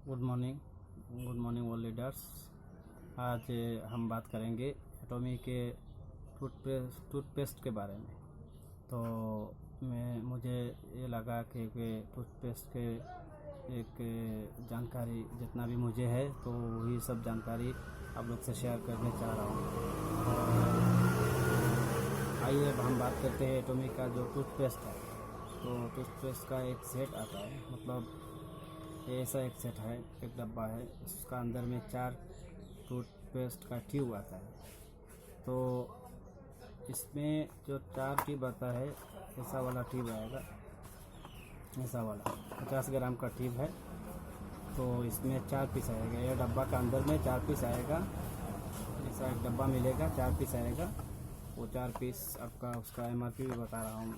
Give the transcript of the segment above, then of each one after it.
Good morning all leaders. आज हम बात करेंगे एटॉमी के टूथपेस्ट के बारे में। तो मुझे ये लगा कि टूथपेस्ट के एक जानकारी जितना भी मुझे है तो वही सब जानकारी आप लोग से शेयर करने चाह रहा हूँ। आइए अब हम बात करते हैं एटॉमी का जो टूथपेस्ट है। तो टूथपेस्ट का एक सेट आता है, मतलब ऐसा एक सेट है, एक डब्बा है, उसका अंदर में 4 टूथपेस्ट का ट्यूब आता है। तो इसमें जो 4 ट्यूब आता है, ऐसा वाला ट्यूब आएगा, ऐसा वाला 50 ग्राम का ट्यूब है। तो इसमें 4 पीस आएगा। यह डब्बा का अंदर में 4 पीस आएगा, ऐसा एक डब्बा मिलेगा, 4 पीस आएगा। वो 4 पीस आपका, उसका MRP भी बता रहा हूँ।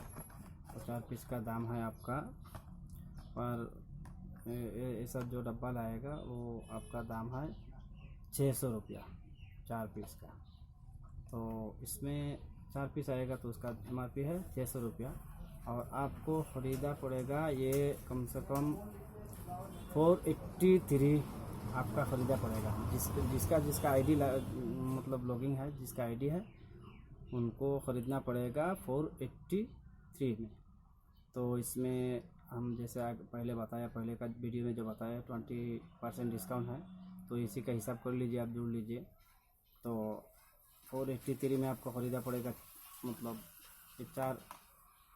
तो 4 पीस का दाम है आपका, और ऐसा जो डब्बा लाएगा वो आपका दाम है 600 रुपया 4 पीस का। तो इसमें 4 पीस आएगा तो उसका MRP है 600 रुपया, और आपको ख़रीदा पड़ेगा ये कम से कम 483 आपका ख़रीदा पड़ेगा। जिसका ID मतलब लॉगिंग है, जिसका ID है उनको ख़रीदना पड़ेगा 483 में। तो इसमें हम जैसे पहले बताया, पहले का वीडियो में जो बताया 20% डिस्काउंट है, तो इसी का हिसाब कर लीजिए, आप जोड़ लीजिए। तो 483 में आपको ख़रीदा पड़ेगा, मतलब 4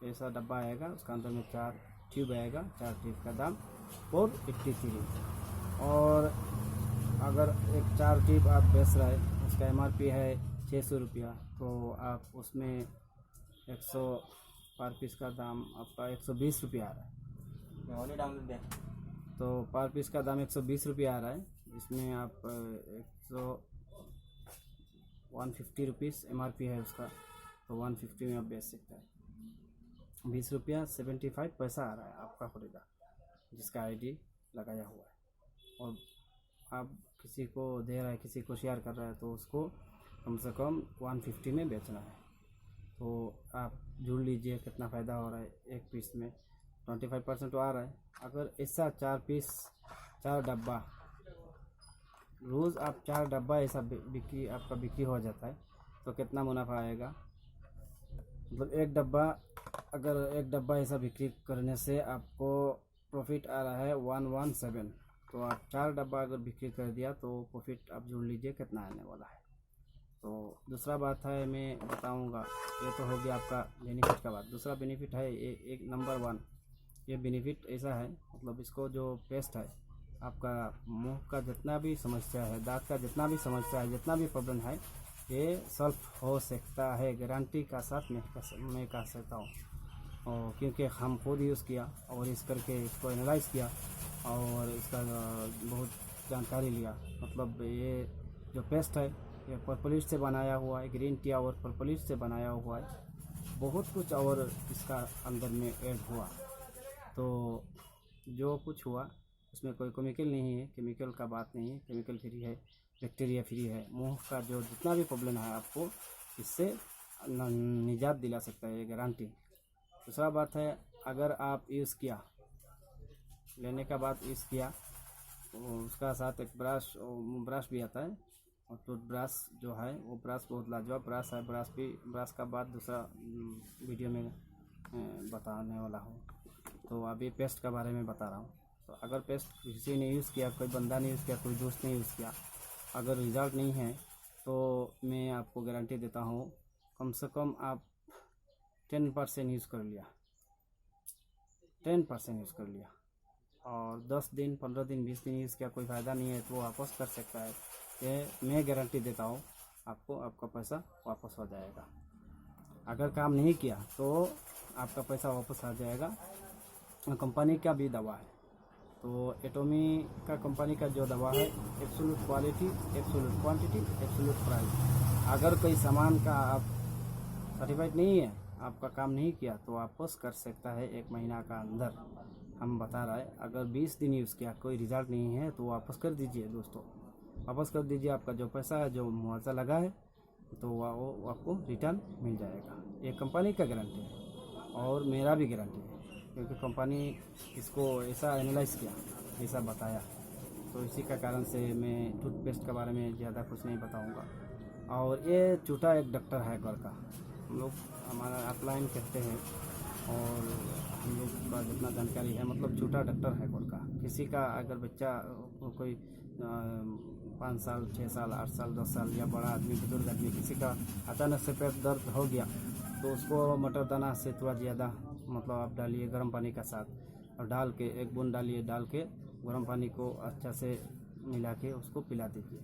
ऐसा डब्बा आएगा, उसका अंदर में 4 ट्यूब आएगा, 4 ट्यूब का दाम 483। और अगर एक 4 ट्यूब आप बेच रहे, उसका MRP है 600 रुपया, तो आप उसमें 100 पर पीस का दाम आपका 120 रुपया आ रहा है। तो पर पीस का दाम 120 रुपया आ रहा है। इसमें आप 150 रुपीज़ MRP है उसका, तो 150 में आप बेच सकते हैं। 20 रुपया 75 पैसा आ रहा है आपका ख़रीदा, जिसका ID लगाया हुआ है। और आप किसी को दे रहा है, किसी को शेयर कर रहा है, तो उसको कम से कम 150 में बेचना है। तो आप जुड़ लीजिए कितना फ़ायदा हो रहा है। एक पीस में 25% तो आ रहा है। अगर ऐसा 4 पीस, 4 डब्बा, रोज़ आप 4 डब्बा ऐसा आपका बिक्री हो जाता है, तो कितना मुनाफा आएगा। मतलब एक डब्बा, अगर एक डब्बा ऐसा बिक्री करने से आपको प्रॉफिट आ रहा है 117, तो आप 4 डब्बा अगर बिक्री कर दिया तो प्रॉफिट आप जोड़ लीजिए कितना आने वाला है। तो दूसरा बात है, मैं बताऊंगा, ये तो हो गया आपका बेनिफिट का बात। दूसरा बेनिफिट है एक नंबर 1, ये बेनिफिट ऐसा है, मतलब इसको जो पेस्ट है, आपका मुंह का जितना भी समस्या है, दांत का जितना भी समस्या है, जितना भी प्रॉब्लम है, ये सॉल्व हो सकता है, गारंटी का साथ मैं कह सकता हूँ। और क्योंकि हम खुद यूज़ किया और इस करके इसको एनालाइज़ किया और इसका बहुत जानकारी लिया। मतलब ये जो पेस्ट है, ये पर्पलिश से बनाया हुआ है, ग्रीन टी और पर्पलिश से बनाया हुआ है, बहुत कुछ और इसका अंदर में ऐड हुआ। तो जो कुछ हुआ उसमें कोई केमिकल नहीं है, केमिकल का बात नहीं है, केमिकल फ्री है, बैक्टीरिया फ्री है। मुंह का जो जितना भी प्रॉब्लम है, आपको इससे निजात दिला सकता है, ये गारंटी। दूसरा बात है, अगर आप यूज़ किया, लेने का बाद यूज़ किया, तो उसका साथ एक ब्रश भी आता है, और टूथब्रश जो है वो ब्रश बहुत लाजवाब ब्रश है। ब्रश का बाद दूसरा वीडियो में बताने वाला हूँ। तो अभी पेस्ट के बारे में बता रहा हूँ। तो अगर पेस्ट किसी ने यूज़ किया, कोई बंदा ने यूज़ किया, कोई दोस्त ने यूज़ किया, अगर रिज़ल्ट नहीं है, तो मैं आपको गारंटी देता हूँ, कम से कम आप 10% यूज़ कर लिया, 10% यूज़ कर लिया, और 10 दिन, 15 दिन, 20 दिन यूज़ किया, कोई फ़ायदा नहीं है, तो वापस कर सकता है। ये मैं गारंटी देता हूँ आपको, आपका पैसा वापस हो जाएगा। अगर काम नहीं किया तो आपका पैसा वापस आ जाएगा। कंपनी का भी दवा है, तो एटॉमी का कंपनी का जो दवा है, absolute quality, absolute quantity, absolute price. अगर कोई सामान का आप सर्टिफाइड नहीं है, आपका काम नहीं किया, तो वापस कर सकता है 1 महीना का अंदर। हम बता रहा है, अगर 20 दिन यूज़ किया, कोई रिज़ल्ट नहीं है, तो वापस कर दीजिए दोस्तों, वापस कर दीजिए। आपका जो पैसा है, जो मुआवजा लगा है, तो वो आपको रिटर्न मिल जाएगा। ये कंपनी का गारंटी है और मेरा भी गारंटी है, क्योंकि कंपनी इसको ऐसा एनालाइज़ किया, ऐसा बताया। तो इसी का कारण से मैं टूथपेस्ट के बारे में ज़्यादा कुछ नहीं बताऊंगा। और ये चूटा एक डॉक्टर है घर का, हम लोग हमारा अपलाइन कहते हैं, और हम लोग का जितना जानकारी है मतलब चूटा डॉक्टर है घर का। किसी का अगर बच्चा कोई 5 साल 6 साल 8 साल 10 साल या बड़ा आदमी बुजुर्ग आदमी किसी का अचानक से पेट दर्द हो गया तो उसको मटर दाना से थोड़ा ज़्यादा मतलब आप डालिए गर्म पानी का साथ, और डाल के एक बूंद डालिए, डाल के गर्म पानी को अच्छा से मिला के उसको पिला दीजिए।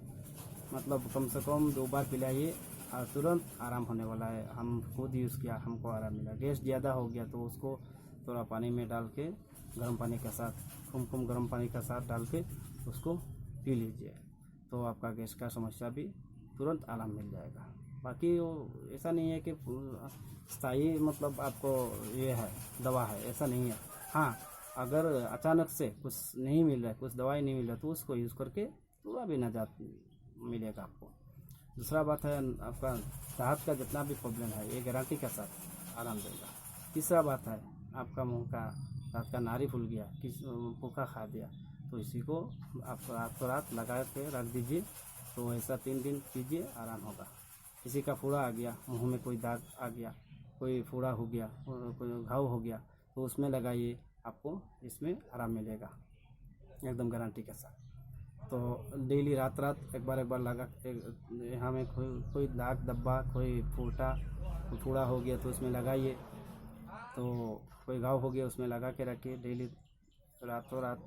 मतलब कम से कम 2 बार पिलाइए और तुरंत आराम होने वाला है। हम खुद यूज़ किया, हमको आराम मिला। गैस ज़्यादा हो गया तो उसको थोड़ा पानी में डाल के गर्म पानी के साथ कुमकुम गर्म पानी का साथ डाल के उसको पी लीजिए, तो आपका गैस का समस्या भी तुरंत आराम मिल जाएगा। बाकी वो ऐसा नहीं है कि स्थायी मतलब आपको ये है दवा है, ऐसा नहीं है। हाँ, अगर अचानक से कुछ नहीं मिल रहा है, कुछ दवाई नहीं मिल रहा, तो उसको यूज़ करके पूरा भी निजात मिलेगा आपको। दूसरा बात है आपका दांत का जितना भी प्रॉब्लम है ये गारंटी के साथ आराम देगा। तीसरा बात है आपका मुंह का दांत का नारी फूल गया, किस भूखा खा दिया, तो इसी को आप रात लगा के रख दीजिए, तो ऐसा 3 दिन कीजिए, आराम होगा। किसी का फोड़ा आ गया, मुंह में कोई दाग आ गया, कोई फोड़ा हो गया, कोई घाव हो गया, तो उसमें लगाइए, आपको इसमें आराम मिलेगा एकदम गारंटी के साथ। तो डेली रात एक बार लगा, हमें कोई दाग धब्बा कोई फोड़ा हो गया तो उसमें लगाइए, तो कोई घाव हो गया उसमें लगा के रखिए, डेली रातों रात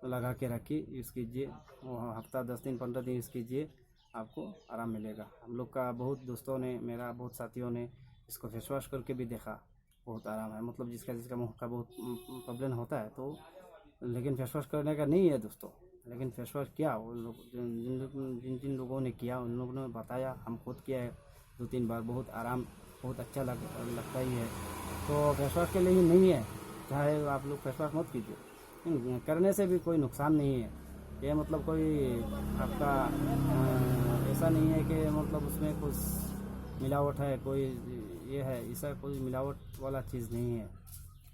लगा के रखिए, यूज़ कीजिए। वो हफ्ता 10 दिन 15 दिन यूज़ कीजिए, आपको आराम मिलेगा। हम लोग का बहुत दोस्तों ने, मेरा बहुत साथियों ने इसको फेस वॉश करके भी देखा, बहुत आराम है। मतलब जिसका मुँह का बहुत प्रॉब्लम होता है तो, लेकिन फेस वॉश करने का नहीं है दोस्तों, लेकिन फेस वॉश किया वो लोग जिन लोगों ने किया उन लोगों ने बताया, हम खुद किया है 2-3 बार, बहुत आराम, बहुत अच्छा लगता ही है। तो फेस वॉश के लिए नहीं है, चाहे आप लोग फेस वॉश मत कीजिए, करने से भी कोई नुकसान नहीं है। ये मतलब कोई आपका ऐसा नहीं है कि मतलब उसमें कुछ मिलावट है, कोई ये है, ऐसा कोई मिलावट वाला चीज़ नहीं है।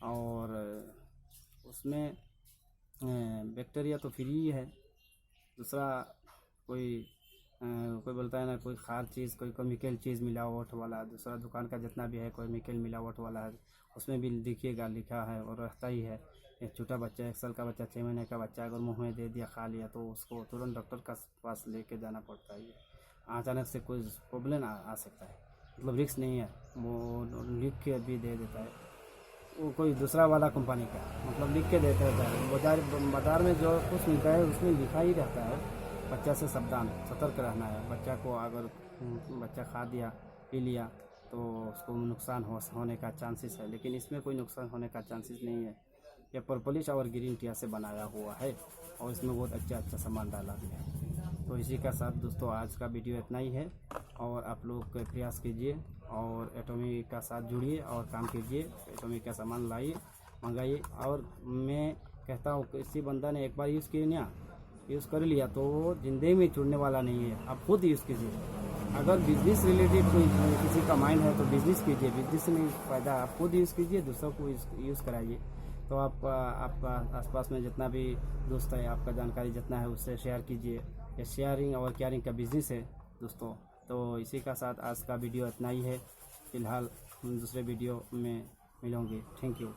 और उसमें बैक्टीरिया तो फ्री ही है। दूसरा कोई बोलता है ना कोई खार चीज़, कोई केमिकल चीज़ मिलावट वाला, दूसरा दुकान का जितना भी है कोई केमिकल मिलावट वाला है, उसमें भी देखिएगा लिखा है और रहता ही है। एक छोटा बच्चा 1 साल का बच्चा 6 महीने का बच्चा अगर मुंह में दे दिया, खा लिया, तो उसको तुरंत डॉक्टर का पास लेके जाना पड़ता है। अचानक से कोई प्रॉब्लम आ सकता है, मतलब रिस्क नहीं है, वो लिख के भी दे देता है, वो कोई दूसरा वाला कंपनी का मतलब लिख के देता है। बाज़ार में जो कुछ मिलता है उसमें लिखा ही रहता है, बच्चा से सावधान सतर्क रहना है। बच्चा को अगर बच्चा खा दिया पी लिया तो उसको नुकसान होने का चांसेस है, लेकिन इसमें कोई नुकसान होने का चांसेस नहीं है। यह पर्पलिश और ग्रीन टी से बनाया हुआ है और इसमें बहुत अच्छा सामान डाला भी है। तो इसी का साथ दोस्तों आज का वीडियो इतना ही है, और आप लोग प्रयास कीजिए और एटॉमी का साथ जुड़िए और काम कीजिए, एटॉमी का सामान लाइए, मंगाइए। और मैं कहता हूँ किसी बंदा ने एक बार यूज़ कर लिया तो वो ज़िंदगी में छूटने वाला नहीं है। आप खुद यूज़ कीजिए, अगर बिजनेस रिलेटेड कोई किसी का माइंड है तो बिजनेस कीजिए, बिजनेस में फ़ायदा, आप खुद यूज़ कीजिए, दूसरों को यूज़ कराइए। तो आपका आसपास में जितना भी दोस्त है, आपका जानकारी जितना है उससे शेयर कीजिए। ये शेयरिंग और केयरिंग का बिज़नेस है दोस्तों। तो इसी का साथ आज का वीडियो इतना ही है, फ़िलहाल हम दूसरे वीडियो में मिलेंगे। Thank you.